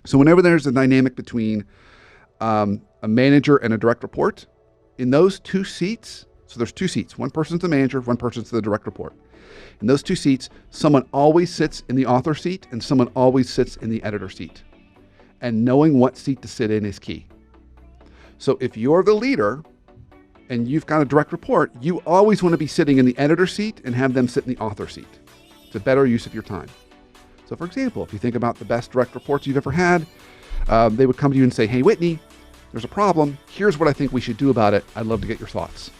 So whenever there's a dynamic between a manager and a direct report, in those two seats, so there's two seats, one person's the manager, one person's the direct report. In those two seats, someone always sits in the author seat and someone always sits in the editor seat. And knowing what seat to sit in is key. So if you're the leader and you've got a direct report, you always want to be sitting in the editor seat and have them sit in the author seat. It's a better use of your time. So for example, if you think about the best direct reports you've ever had, they would come to you and say, hey, Whitney, there's a problem. Here's what I think we should do about it. I'd love to get your thoughts.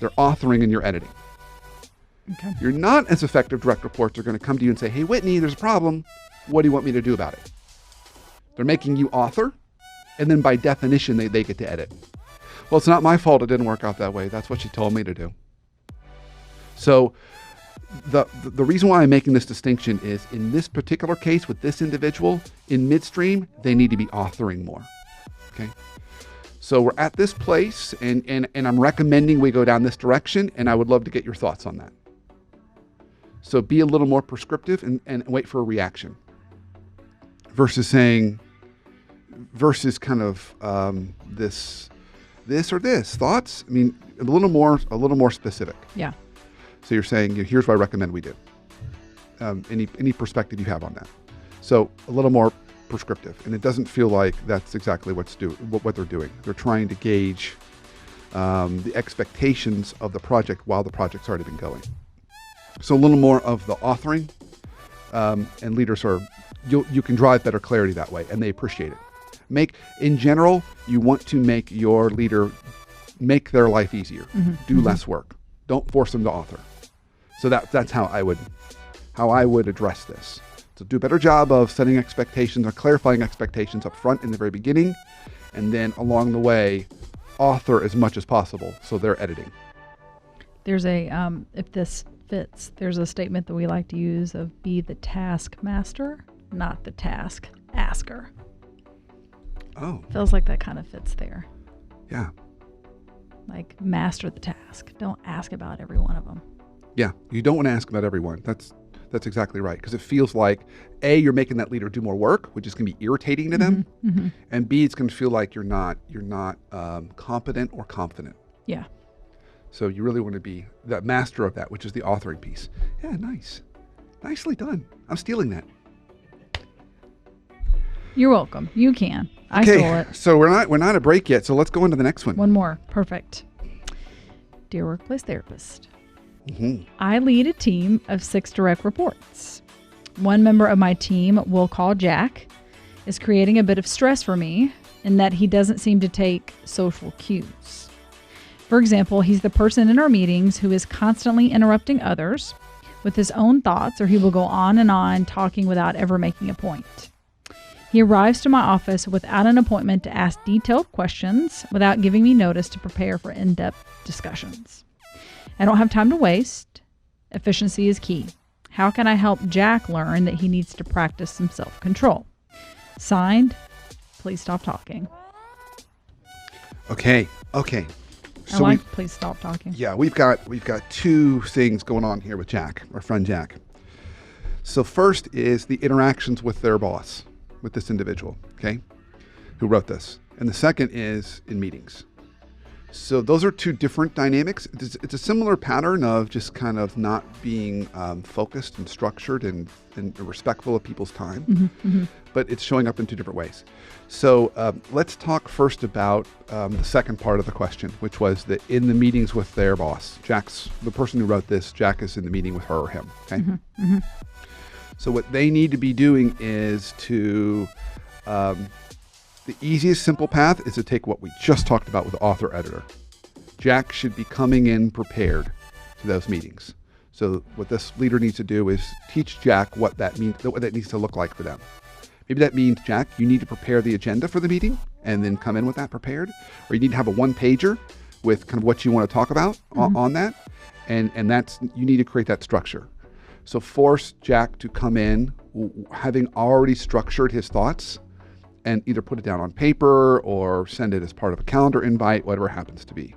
They're authoring and you're editing. Okay. You're not as effective direct reports are going to come to you and say, hey, Whitney, there's a problem. What do you want me to do about it? They're making you author, and then by definition, they get to edit. Well, it's not my fault it didn't work out that way. That's what she told me to do. So the reason why I'm making this distinction is in this particular case with this individual, in midstream, they need to be authoring more. Okay. So we're at this place and I'm recommending we go down this direction, and I would love to get your thoughts on that. So be a little more prescriptive and wait for a reaction versus kind of this or this thoughts. I mean, a little more specific. Yeah. So you're saying, here's what I recommend we do. Any perspective you have on that. So a little more prescriptive, and it doesn't feel like that's exactly what they're doing. They're trying to gauge the expectations of the project while the project's already been going. So a little more of the authoring, and leaders you can drive better clarity that way, and they appreciate it. In general, you want to make your leader make their life easier, do less work. Don't force them to author. So that's how I would address this. So do a better job of setting expectations or clarifying expectations up front in the very beginning, and then along the way, author as much as possible so they're editing. There's if this fits, there's a statement that we like to use of be the task master, not the task asker. Oh. Feels like that kind of fits there. Yeah. Like master the task. Don't ask about every one of them. Yeah, you don't want to ask about everyone. That's exactly right, because it feels like A, you're making that leader do more work, which is going to be irritating to them, and B, it's going to feel like you're not competent or confident. Yeah. So you really want to be the master of that, which is the authoring piece. Yeah, nice, nicely done. I'm stealing that. You're welcome. You can. I stole it. So we're not at a break yet. So let's go into the next one. One more. Perfect. Dear workplace therapist. I lead a team of 6 direct reports. One member of my team, we'll call Jack, is creating a bit of stress for me in that he doesn't seem to take social cues. For example, he's the person in our meetings who is constantly interrupting others with his own thoughts, or he will go on and on talking without ever making a point. He arrives to my office without an appointment to ask detailed questions, without giving me notice to prepare for in-depth discussions. I don't have time to waste. Efficiency is key. How can I help Jack learn that he needs to practice some self-control? Signed, please stop talking. Okay. So please stop talking. Yeah, we've got 2 things going on here with Jack, our friend Jack. So first is the interactions with their boss, with this individual, okay, who wrote this. And the second is in meetings. So those are 2 different dynamics. It's a similar pattern of just kind of not being focused and structured and respectful of people's time, but it's showing up in 2 different ways. So let's talk first about the second part of the question, which was that in the meetings with their boss, Jack's the person who wrote this, Jack is in the meeting with her or him, okay? So what they need to be doing is to the easiest simple path is to take what we just talked about with author editor. Jack should be coming in prepared to those meetings. So what this leader needs to do is teach Jack what that means, what that needs to look like for them. Maybe that means, Jack, you need to prepare the agenda for the meeting and then come in with that prepared, or you need to have a 1-pager with kind of what you want to talk about on that. And that's, you need to create that structure. So force Jack to come in having already structured his thoughts and either put it down on paper or send it as part of a calendar invite, whatever it happens to be.